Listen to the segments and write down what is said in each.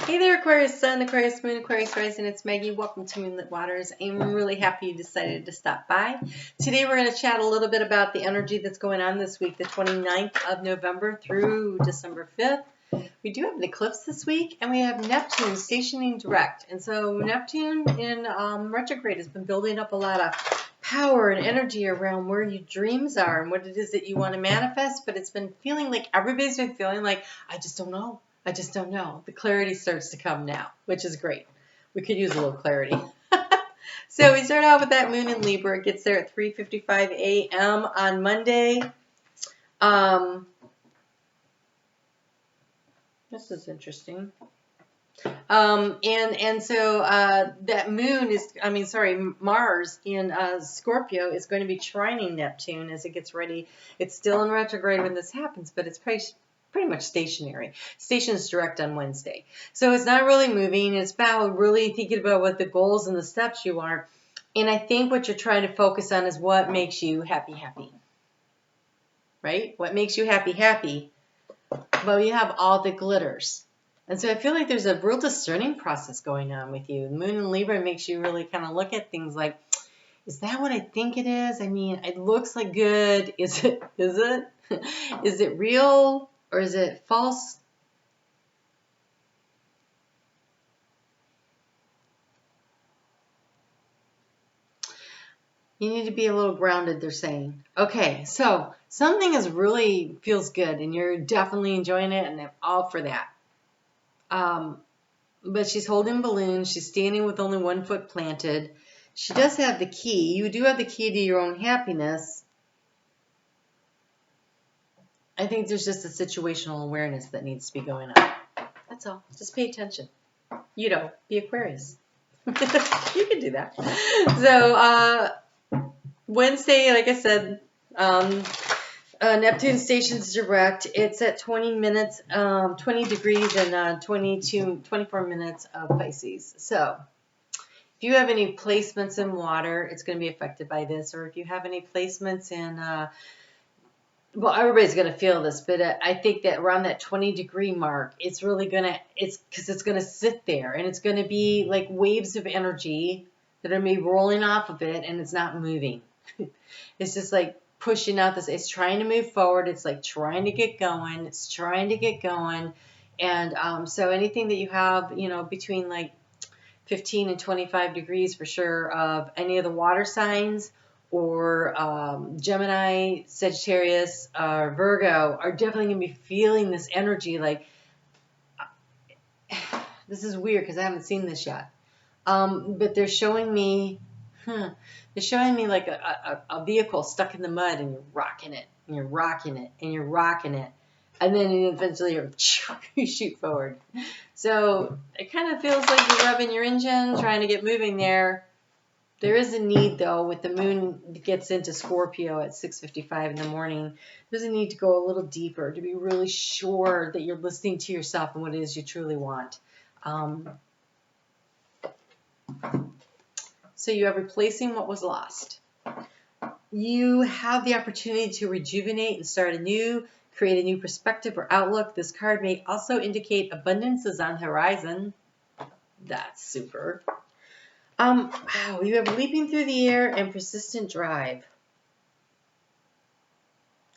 Hey there, Aquarius Sun, Aquarius Moon, Aquarius Rising. It's Maggie. Welcome to Moonlit Waters. I'm really happy you decided to stop by. Today we're going to chat a little bit about the energy that's going on this week, the 29th of November through December 5th. We do have an eclipse this week, and we have Neptune stationing direct. And so Neptune in retrograde has been building up a lot of power and energy around where your dreams are and what it is that you want to manifest. But it's been feeling like everybody's been feeling like, I just don't know. I just don't know. The clarity starts to come now, which is great. We could use a little clarity. So we start out with that moon in Libra. It gets there at 3:55 a.m. on Monday. This is interesting. And so that moon is, Mars in Scorpio is going to be trining Neptune as it gets ready. It's still in retrograde when this happens, but it's pretty much stationary. Stations direct on Wednesday. So it's not really moving. It's about really thinking about what the goals and the steps you are. And I think what you're trying to focus on is what makes you happy. Right? What makes you happy? Well, you have all the glitters. And so I feel like there's a real discerning process going on with you. The moon in Libra makes you really kind of look at things like, is that what I think it is? I mean, it looks like good. Is it? Is it real? Or is it false? You need to be a little grounded, they're saying. Okay, so something is really feels good, and you're definitely enjoying it, and I'm all for that. But she's holding balloons. She's standing with only 1 foot planted. She does have the key. You do have the key to your own happiness. I think there's just a situational awareness that needs to be going on. That's all. Just pay attention. You know, be Aquarius. You can do that. So Wednesday, like I said, Neptune stations direct. It's at 20 degrees and 24 minutes of Pisces. So if you have any placements in water, it's going to be affected by this. Or if you have any placements in well, everybody's going to feel this, but I think that around that 20-degree mark, it's really going to, because it's going to sit there, and it's going to be like waves of energy that are maybe rolling off of it, and it's not moving. It's just like pushing out this, it's trying to move forward. It's like trying to get going. It's trying to get going. And so anything that you have, between like 15 and 25 degrees for sure of any of the water signs, or Gemini, Sagittarius, or Virgo are definitely going to be feeling this energy. Like, this is weird because I haven't seen this yet. But they're showing me, like a vehicle stuck in the mud, and you're rocking it, and you're rocking it, and you're rocking it. And then eventually you shoot forward. So it kind of feels like you're revving your engine, trying to get moving there. There is a need, though, with the moon gets into Scorpio at 6:55 in the morning. There's a need to go a little deeper, to be really sure that you're listening to yourself and what it is you truly want. So you are replacing what was lost. You have the opportunity to rejuvenate and start anew, create a new perspective or outlook. This card may also indicate abundance is on the horizon. That's super. Wow, you have leaping through the air and persistent drive.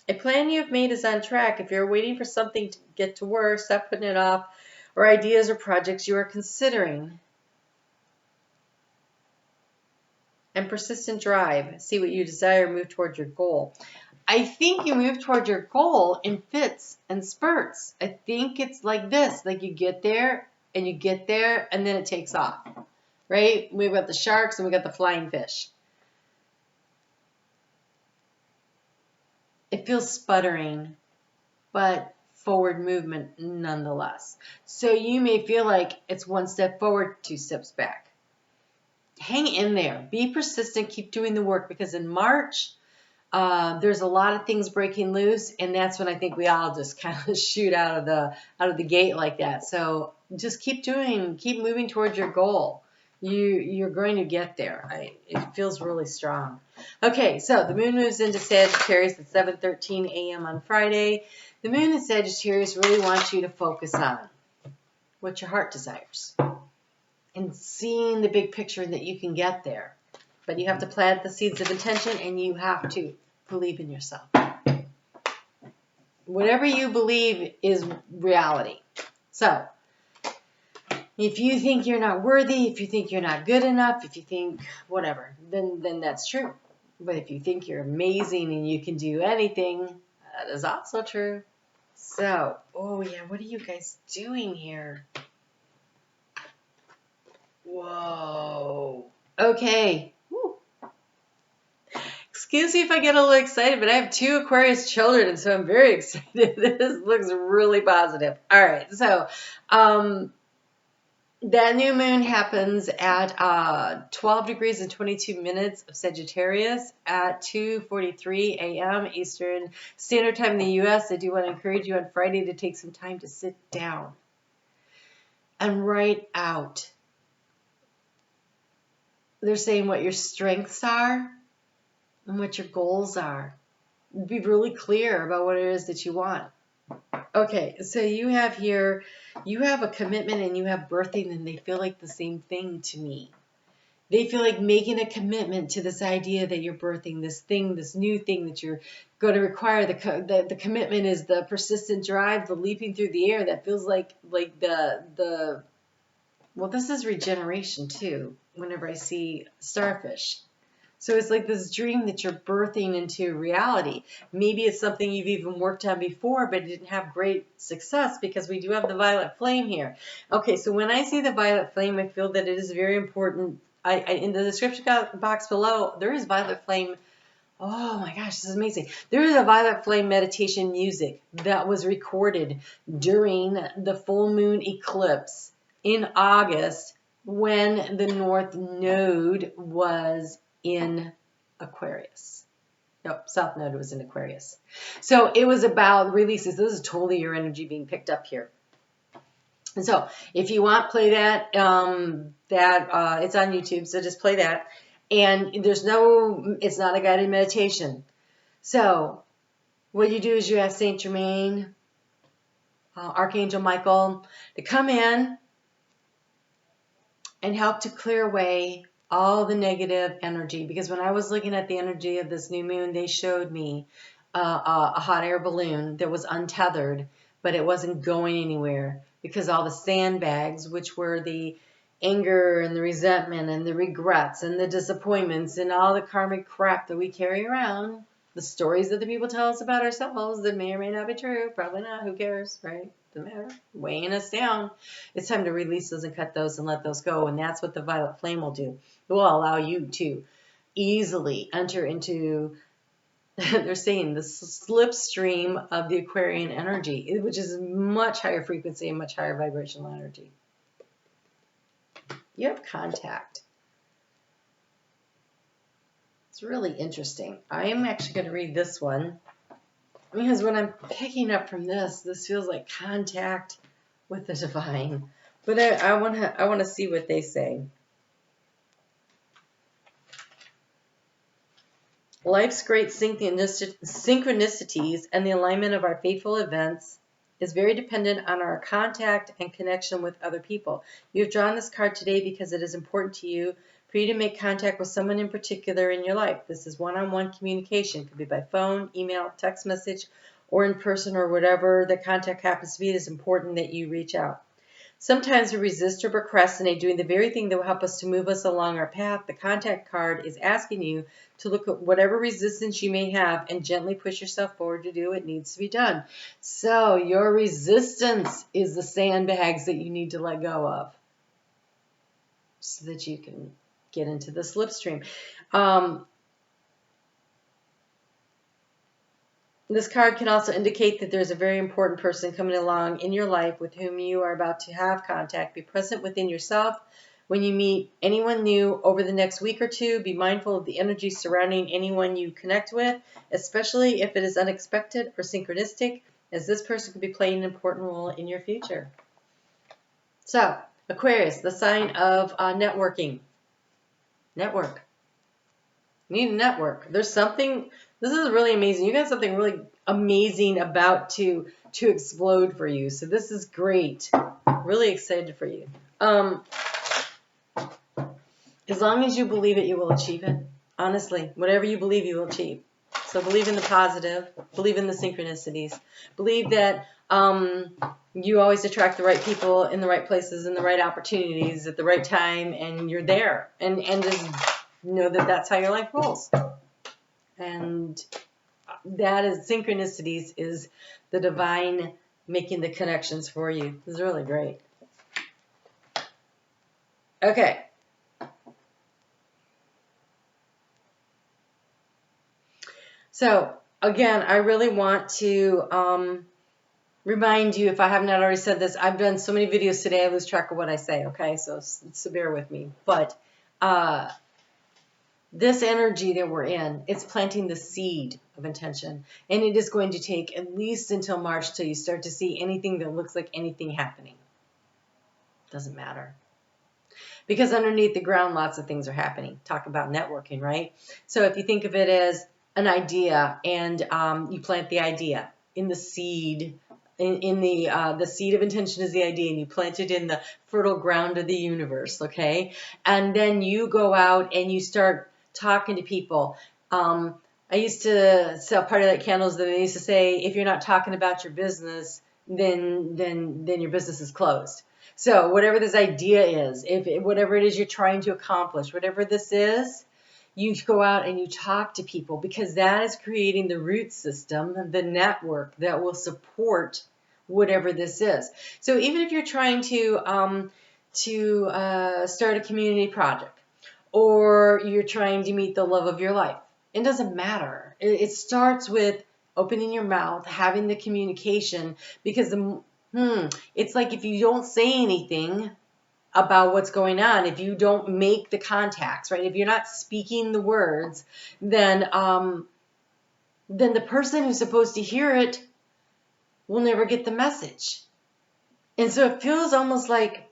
A plan you have made is on track. If you're waiting for something to get to work, stop putting it off, or ideas or projects you are considering. And persistent drive. See what you desire, move towards your goal. I think you move toward your goal in fits and spurts. I think it's like this, like you get there, and then it takes off. Right? We've got the sharks and we've got the flying fish. It feels sputtering, but forward movement nonetheless. So you may feel like it's 1 step forward, 2 steps back. Hang in there. Be persistent. Keep doing the work, because in March, there's a lot of things breaking loose, and that's when I think we all just kind of shoot out of the gate like that. So just keep moving towards your goal. You're going to get there. It feels really strong. Okay, so the moon moves into Sagittarius at 7:13 a.m. on Friday. The moon in Sagittarius really wants you to focus on what your heart desires and seeing the big picture that you can get there. But you have to plant the seeds of intention, and you have to believe in yourself. Whatever you believe is reality. So, if you think you're not worthy, if you think you're not good enough, if you think whatever, then that's true. But if you think you're amazing and you can do anything, that is also true. So, oh yeah, what are you guys doing here? Whoa. Okay. Woo. Excuse me if I get a little excited, but I have 2 Aquarius children, and so I'm very excited. This looks really positive. All right, so that new moon happens at 12 degrees and 22 minutes of Sagittarius at 2:43 a.m. Eastern Standard Time in the U.S. I do want to encourage you on Friday to take some time to sit down and write out. They're saying what your strengths are and what your goals are. Be really clear about what it is that you want. Okay, so you have here, you have a commitment and you have birthing, and they feel like the same thing to me. They feel like making a commitment to this idea that you're birthing this thing, this new thing that you're going to require. The commitment is the persistent drive, the leaping through the air. That feels like the well, this is regeneration too, whenever I see starfish. So it's like this dream that you're birthing into reality. Maybe it's something you've even worked on before, but didn't have great success, because we do have the violet flame here. Okay, so when I see the violet flame, I feel that it is very important. In the description box below, there is violet flame. Oh my gosh, this is amazing. There is a violet flame meditation music that was recorded during the full moon eclipse in August, when the North Node was in Aquarius. Nope, South Node was in Aquarius. So it was about releases. This is totally your energy being picked up here. And so if you want, play that. It's on YouTube, so just play that. And it's not a guided meditation. So what you do is you ask Saint Germain, Archangel Michael, to come in and help to clear away all the negative energy. Because when I was looking at the energy of this new moon, they showed me a hot air balloon that was untethered, but it wasn't going anywhere, because all the sandbags, which were the anger and the resentment and the regrets and the disappointments and all the karmic crap that we carry around, the stories that the people tell us about ourselves that may or may not be true, probably not, who cares, right? Doesn't matter, weighing us down. It's time to release those and cut those and let those go, and that's what the violet flame will do. It will allow you to easily enter into, they're saying, the slipstream of the Aquarian energy, which is much higher frequency and much higher vibrational energy. You have contact. It's really interesting. I am actually going to read this one, because when I'm picking up from this feels like contact with the divine. But I want to see what they say. Life's great synchronicities and the alignment of our fateful events is very dependent on our contact and connection with other people. You have drawn this card today because it is important to you for you to make contact with someone in particular in your life. This is one-on-one communication. It could be by phone, email, text message, or in person, or whatever the contact happens to be. It is important that you reach out. Sometimes we resist or procrastinate doing the very thing that will help us to move us along our path. The contact card is asking you to look at whatever resistance you may have and gently push yourself forward to do what needs to be done. So your resistance is the sandbags that you need to let go of so that you can get into the slipstream. This card can also indicate that there's a very important person coming along in your life with whom you are about to have contact. Be present within yourself when you meet anyone new over the next week or two. Be mindful of the energy surrounding anyone you connect with, especially if it is unexpected or synchronistic, as this person could be playing an important role in your future. So, Aquarius, the sign of networking. Network. You need a network. There's something, this is really amazing. You got something really amazing about to explode for you. So this is great. really excited for you. As long as you believe it, you will achieve it. Honestly, whatever you believe, you will achieve. So believe in the positive, believe in the synchronicities, believe that you always attract the right people in the right places and the right opportunities at the right time, and you're there. And just know that that's how your life rolls. And that is synchronicities, is the divine making the connections for you. It's really great. Okay. So, again, I really want to remind you, if I have not already said this, I've done so many videos today, I lose track of what I say, okay? So bear with me. But this energy that we're in, it's planting the seed of intention. And it is going to take at least until March till you start to see anything that looks like anything happening. Doesn't matter. Because underneath the ground, lots of things are happening. Talk about networking, right? So if you think of it as an idea, and you plant the idea in the seed, in the seed of intention is the idea, and you plant it in the fertile ground of the universe, okay? And then you go out and you start talking to people. I used to sell part of that candles that I used to say, if you're not talking about your business, then your business is closed. So whatever this idea is, whatever it is you're trying to accomplish, whatever this is, you go out and you talk to people, because that is creating the root system, the network that will support whatever this is. So even if you're trying to start a community project, or you're trying to meet the love of your life, it doesn't matter. It starts with opening your mouth, having the communication, because it's like if you don't say anything about what's going on, if you don't make the contacts, right? If you're not speaking the words, then the person who's supposed to hear it will never get the message. And so it feels almost like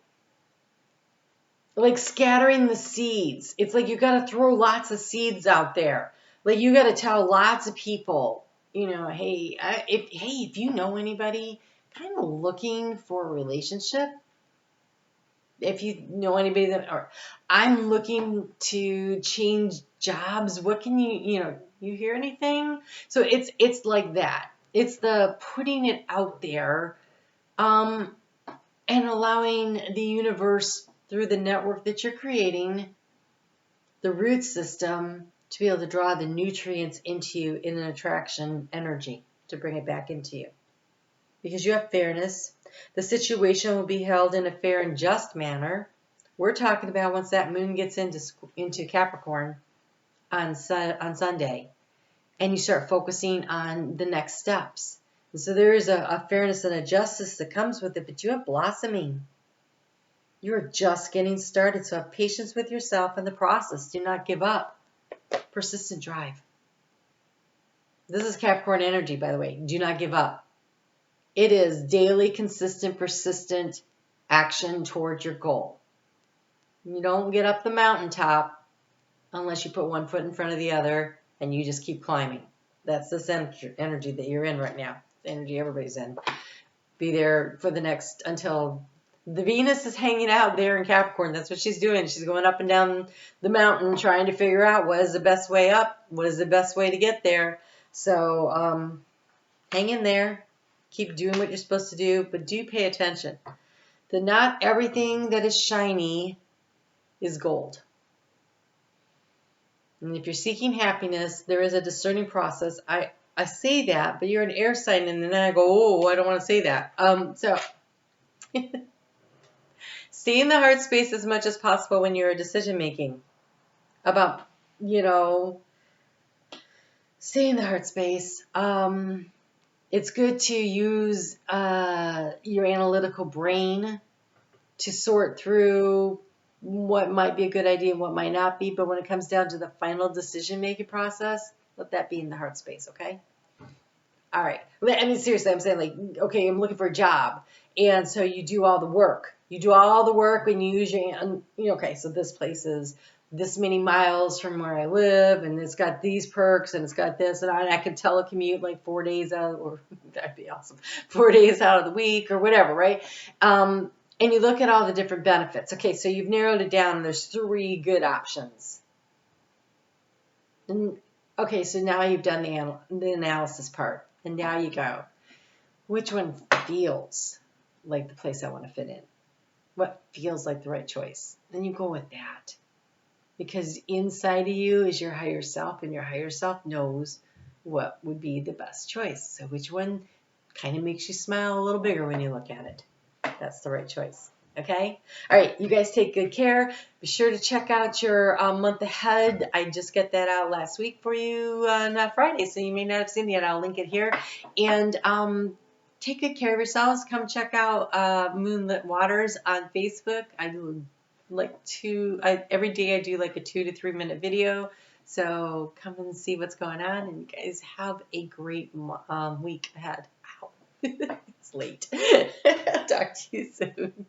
scattering the seeds. It's like you got to throw lots of seeds out there. Like you got to tell lots of people, hey, if you know anybody kind of looking for a relationship, if you know anybody or I'm looking to change jobs, what can you hear anything? So it's like that. It's the putting it out there, and allowing the universe, through the network that you're creating, the root system, to be able to draw the nutrients into you in an attraction energy to bring it back into you. Because you have fairness. The situation will be held in a fair and just manner. We're talking about once that moon gets into Capricorn on Sunday, and you start focusing on the next steps. And so there is a fairness and a justice that comes with it, but you have blossoming. You're just getting started, so have patience with yourself in the process. Do not give up. Persistent drive. This is Capricorn energy, by the way. Do not give up. It is daily, consistent, persistent action towards your goal. You don't get up the mountaintop unless you put one foot in front of the other and you just keep climbing. That's this energy that you're in right now. The energy everybody's in. Be there for the next, until the Venus is hanging out there in Capricorn. That's what she's doing. She's going up and down the mountain trying to figure out what is the best way up, what is the best way to get there. So hang in there. Keep doing what you're supposed to do, but do pay attention that not everything that is shiny is gold. And if you're seeking happiness, there is a discerning process. I say that, but you're an air sign, and then I go, oh, I don't want to say that. So stay in the heart space as much as possible when you're decision making about, stay in the heart space. It's good to use your analytical brain to sort through what might be a good idea and what might not be. But when it comes down to the final decision-making process, let that be in the heart space, okay? All right. I mean, seriously, I'm saying, okay, I'm looking for a job. And so you do all the work. You do all the work and you use your, okay, so this place is this many miles from where I live, and it's got these perks, and it's got this, and I can telecommute like 4 days out, or that'd be awesome, 4 days out of the week, or whatever, right? and you look at all the different benefits. Okay, so you've narrowed it down, and there's 3 good options. And, okay, so now you've done the analysis part, and now you go, which one feels like the place I want to fit in? What feels like the right choice? Then you go with that. Because inside of you is your higher self, and your higher self knows what would be the best choice. So which one kind of makes you smile a little bigger when you look at it? That's the right choice. Okay? All right, you guys take good care. Be sure to check out your month ahead. I just got that out last week for you on Friday, so you may not have seen it yet. I'll link it here. And take good care of yourselves. Come check out Moonlit Waters on Facebook. I do every day I do like a 2 to 3 minute video. So come and see what's going on, and you guys have a great week ahead. Ow. It's late. Talk to you soon.